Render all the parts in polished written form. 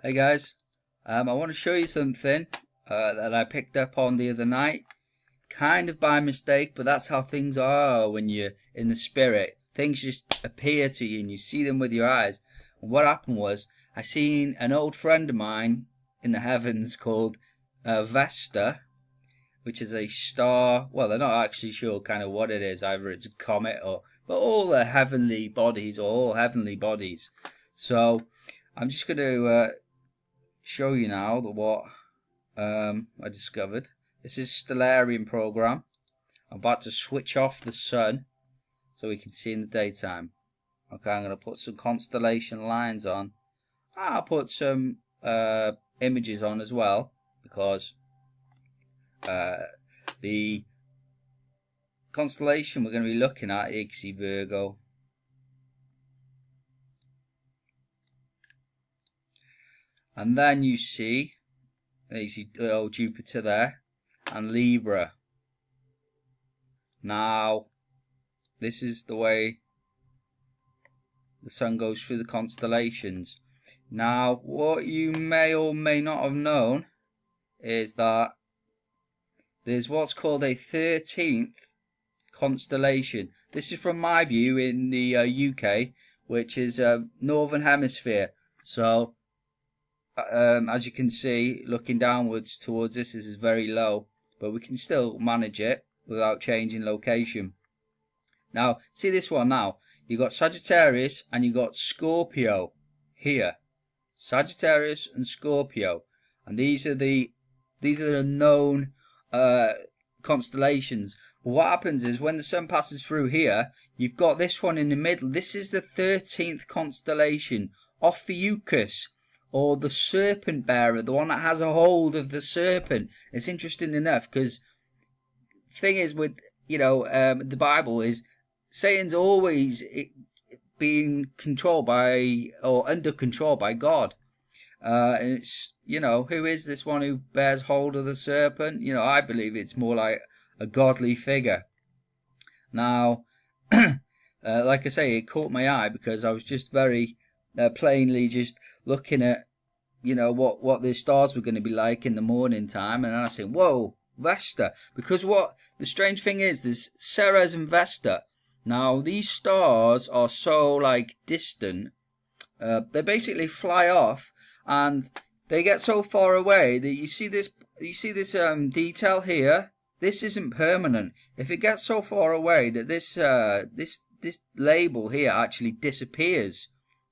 Hey guys, I want to show you something that I picked up on the other night, kind of by mistake, but that's how things are when you're in the spirit. Things just appear to you and you see them with your eyes. And what happened was, I seen an old friend of mine in the heavens called Vesta, which is a star. Well, they're not actually sure kind of what it is, either it's a comet but all the heavenly bodies, or all heavenly bodies. So I'm just going to show you now what I discovered. This is Stellarium program. I'm about to switch off the sun so we can see in the daytime. Okay, I'm going to put some constellation lines on. I'll put some images on as well, because the constellation we're going to be looking at, IGC Virgo, and then you see Jupiter there, and Libra. Now, this is the way the sun goes through the constellations. Now, what you may or may not have known is that there's what's called a 13th constellation. This is from my view in the UK, which is Northern Hemisphere. So as you can see, looking downwards towards this is very low, but we can still manage it without changing location. Now, see this one now. You got Sagittarius and you got Scorpio here. Sagittarius and Scorpio, and these are the known constellations. But what happens is when the sun passes through here, you've got this one in the middle. This is the 13th constellation, Ophiuchus, or the serpent bearer, the one that has a hold of the serpent. It's interesting enough, because the thing is with the Bible is Satan's always being controlled by, or under control by God. And it's, who is this one who bears hold of the serpent? I believe it's more like a godly figure. Now, like I say, it caught my eye because I was just very plainly just looking at, what the stars were going to be like in the morning time, and then I said, whoa, Vesta. Because what the strange thing is, there's Ceres and Vesta. Now, these stars are so distant. They basically fly off, and they get so far away that you see this detail here. This isn't permanent. If it gets so far away that this label here actually disappears.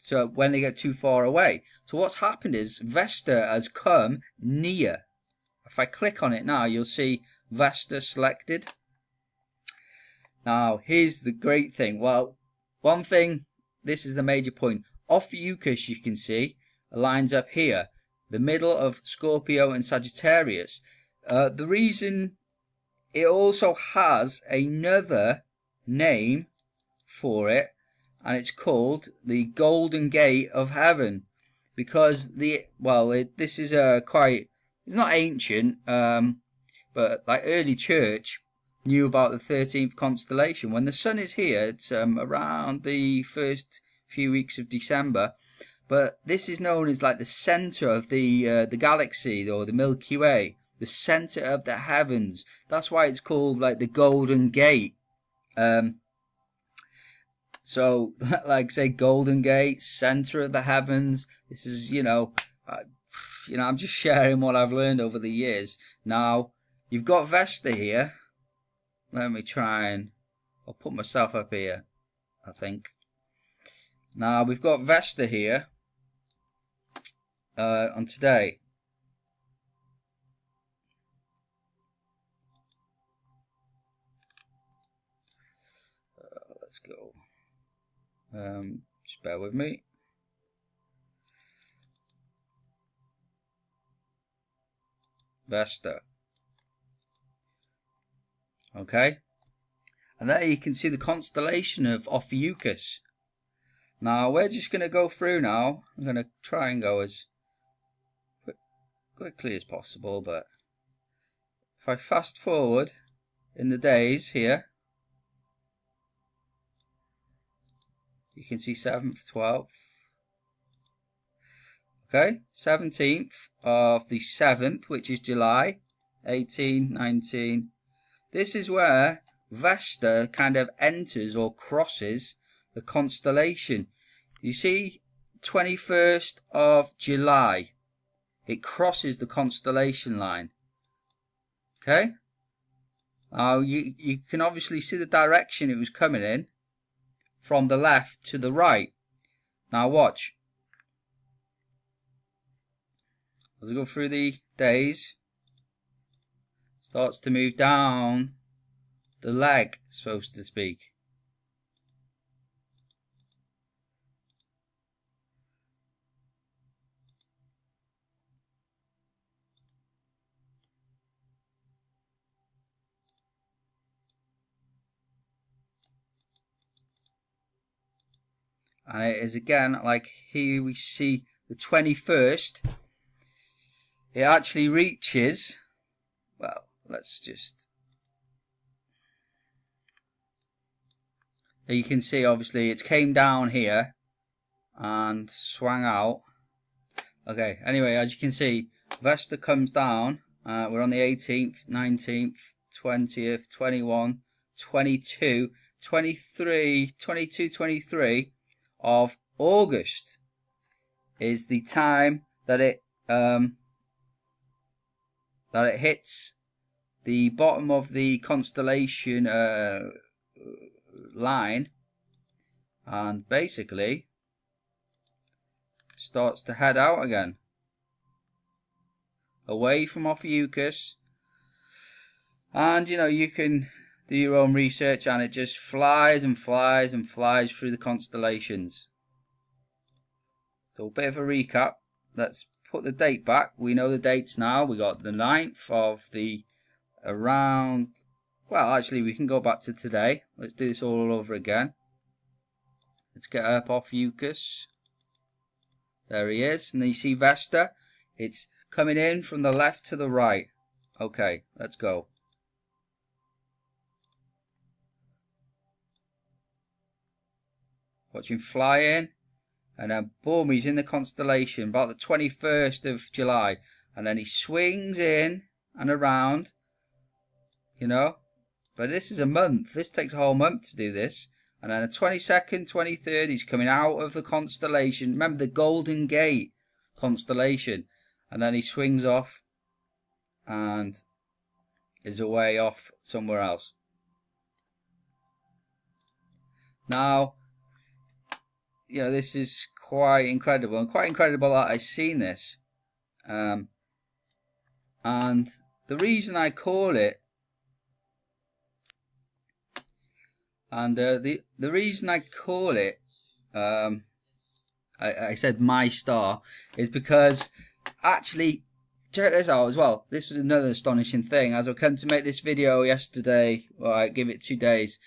So when they get too far away. So what's happened is Vesta has come near. If I click on it now, you'll see Vesta selected. Now, here's the great thing. Well, one thing, this is the major point. Ophiuchus, you can see, lines up here, the middle of Scorpio and Sagittarius. The reason it also has another name for it, and it's called the Golden Gate of Heaven, because this is it's not ancient, but early church knew about the 13th constellation. When the sun is here, it's around the first few weeks of December, but this is known as the center of the galaxy, or the Milky Way, the center of the heavens. That's why it's called the Golden Gate. So, say, Golden Gate, center of the heavens. This is, I'm just sharing what I've learned over the years. Now, you've got Vesta here. Let me try and I'll put myself up here, I think. Now, we've got Vesta here on today. Let's go. Just bear with me. Vesta. Okay. And there you can see the constellation of Ophiuchus. Now, we're just going to go through now. I'm going to try and go as quickly as possible, but if I fast forward in the days here, you can see 7th, 12th. Okay, 17th of the 7th, which is July, 18, 19. This is where Vesta kind of enters or crosses the constellation. You see, 21st of July, it crosses the constellation line. Okay? Now, you can obviously see the direction it was coming in from the left to the right. Now watch. As I go through the days, starts to move down the leg, so to speak. And it is again, like here we see the 21st. It actually reaches, well, let's just, you can see obviously it came down here and swung out. Okay, anyway, as you can see, Vesta comes down. We're on the 18th, 19th, 20th, 21, 22, 23, 22, 23 of August is the time that it hits the bottom of the constellation line, and basically starts to head out again away from Ophiuchus. And you can do your own research, and it just flies and flies and flies through the constellations. So a bit of a recap. Let's put the date back. We know the dates now. We got the 9th of the around, well, actually we can go back to today. Let's do this all over again. Let's get up Ophiuchus. There he is. And then you see Vesta. It's coming in from the left to the right. Okay, let's go. Watch him fly in, and then boom, he's in the constellation about the 21st of July, and then he swings in and around, but this is a month. This takes a whole month to do this. And then the 22nd, 23rd, he's coming out of the constellation. Remember the Golden Gate constellation. And then he swings off and is away off somewhere else. Now, this is quite incredible, and quite incredible that I've seen this. And the reason I call it, the reason I call it, I said My Star, is because actually, check this out as well. This was another astonishing thing. As I come to make this video yesterday, or I give it 2 days,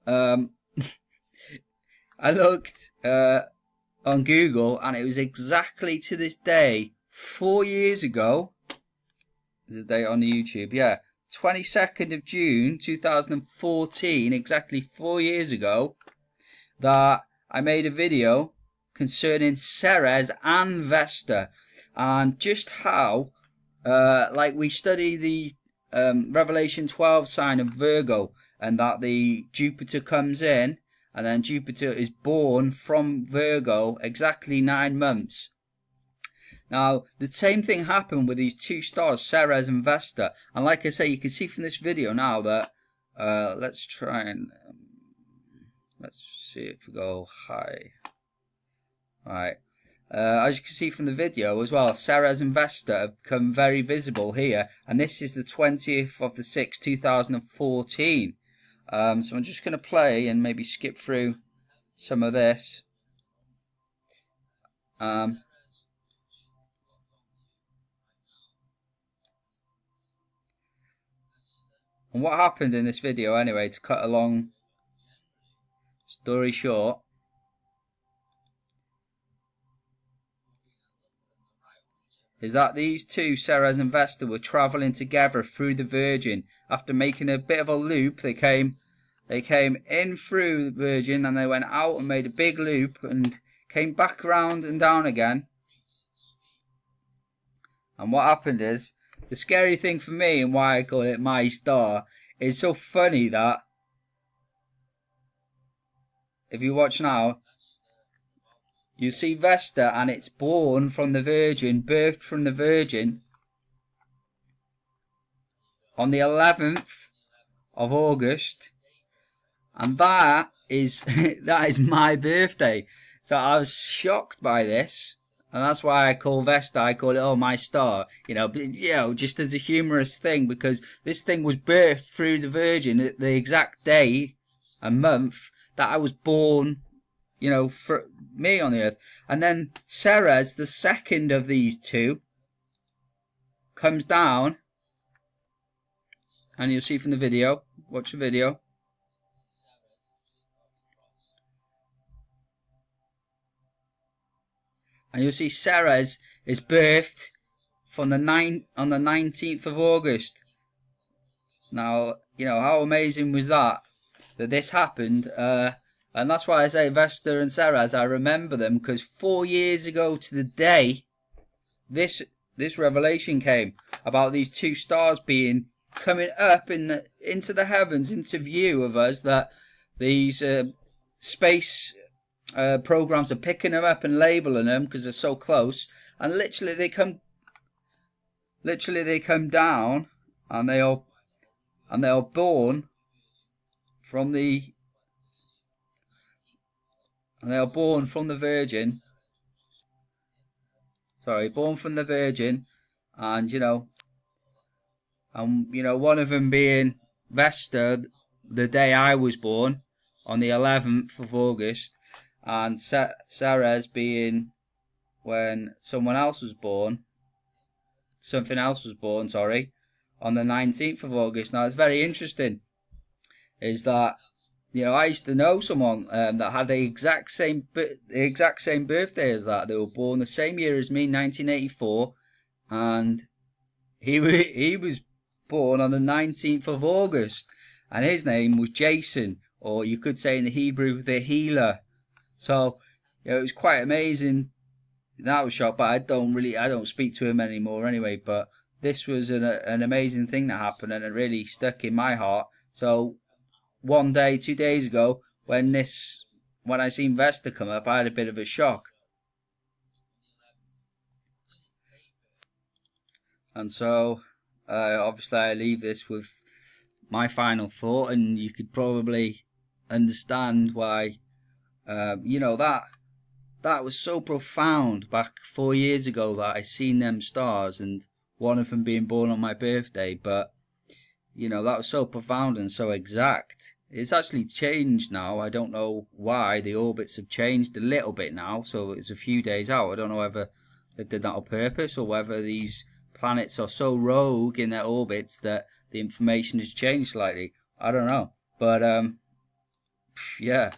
I looked on Google, and it was exactly to this day 4 years ago. There's a date on the YouTube, yeah. 22nd of June 2014, exactly 4 years ago, that I made a video concerning Ceres and Vesta, and just how, like we study the Revelation 12 sign of Virgo, and that the Jupiter comes in, and then Jupiter is born from Virgo exactly 9 months. Now, the same thing happened with these 2 stars, Ceres and Vesta. And like I say, you can see from this video now that, let's try and, let's see if we go high. Alright. As you can see from the video as well, Ceres and Vesta have become very visible here. And this is the 20th of the 6th, 2014. So I'm just going to play and maybe skip through some of this. And what happened in this video anyway, to cut a long story short, is that these 2, Ceres and Vesta, were travelling together through the Virgin. After making a bit of a loop, they came in through the Virgin, and they went out and made a big loop and came back around and down again. And what happened is, the scary thing for me and why I call it My Star, is so funny that if you watch now, you see Vesta and it's born from the Virgin, birthed from the Virgin on the 11th of August, and that is that is my birthday. So I was shocked by this, and that's why I call Vesta, I call it, oh, My Star, just as a humorous thing, because this thing was birthed through the Virgin at the exact day and month that I was born, for me on the earth. And then Ceres, the second of these two, comes down, and you'll see from the video, watch the video. And you'll see Ceres is birthed from on the 19th of August. Now, how amazing was that this happened? And that's why I say Vesta and Ceres, I remember them, because 4 years ago to the day, this revelation came about these two stars coming up into the heavens, into view of us, that these space programs are picking them up and labeling them because they're so close, and literally they come down, and they are born from the Virgin. Sorry, born from the Virgin, and one of them being Vesta, the day I was born, on the 11th of August, and Ceres being when something else was born, on the 19th of August. Now, it's very interesting, is that, I used to know someone that had the exact same birthday as that. They were born the same year as me, 1984, and he was born on the 19th of August, and his name was Jason, or you could say in the Hebrew, the healer. So it was quite amazing. That was shocked, but I don't speak to him anymore anyway. But this was an amazing thing that happened, and it really stuck in my heart. So 2 days ago, when I seen Vesta come up, I had a bit of a shock. And so obviously I leave this with my final thought, and you could probably understand why that was so profound back 4 years ago that I seen them stars, and one of them being born on my birthday. But that was so profound and so exact. It's actually changed now. I don't know why. The orbits have changed a little bit now, so it's a few days out. I don't know whether they did that on purpose, or whether these planets are so rogue in their orbits that the information has changed slightly. I don't know. But yeah,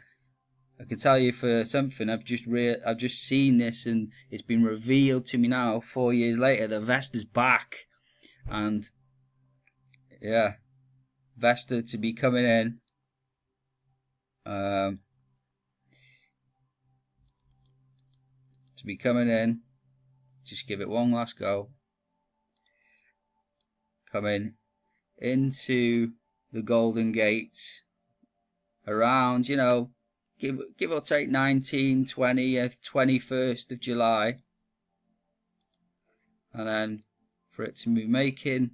I can tell you for something, I've just seen this, and it's been revealed to me now 4 years later that Vesta's back. And yeah, Vesta to be coming in, just give it one last go, coming into the Golden Gate around, give or take 19, 20th, 21st of July, and then for it to be making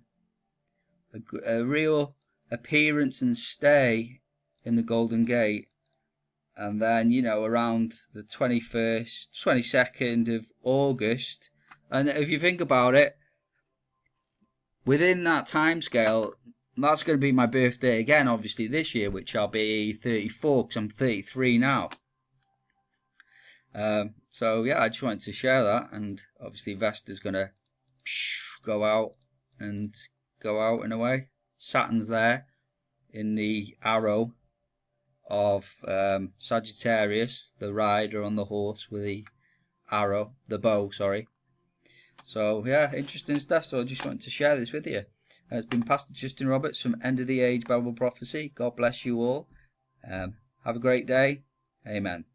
a real appearance and stay in the Golden Gate, and then around the 21st, 22nd of August. And if you think about it, within that time scale, that's going to be my birthday again, obviously this year, which I'll be 34, because I'm 33 now. So yeah, I just wanted to share that, and obviously Vesta's going to go out in a way. Saturn's there in the arrow of Sagittarius, the rider on the horse with the bow, sorry. So yeah, interesting stuff. So I just wanted to share this with you. It's been Pastor Justin Roberts from End of the Age Bible Prophecy. God bless you all. Have a great day. Amen.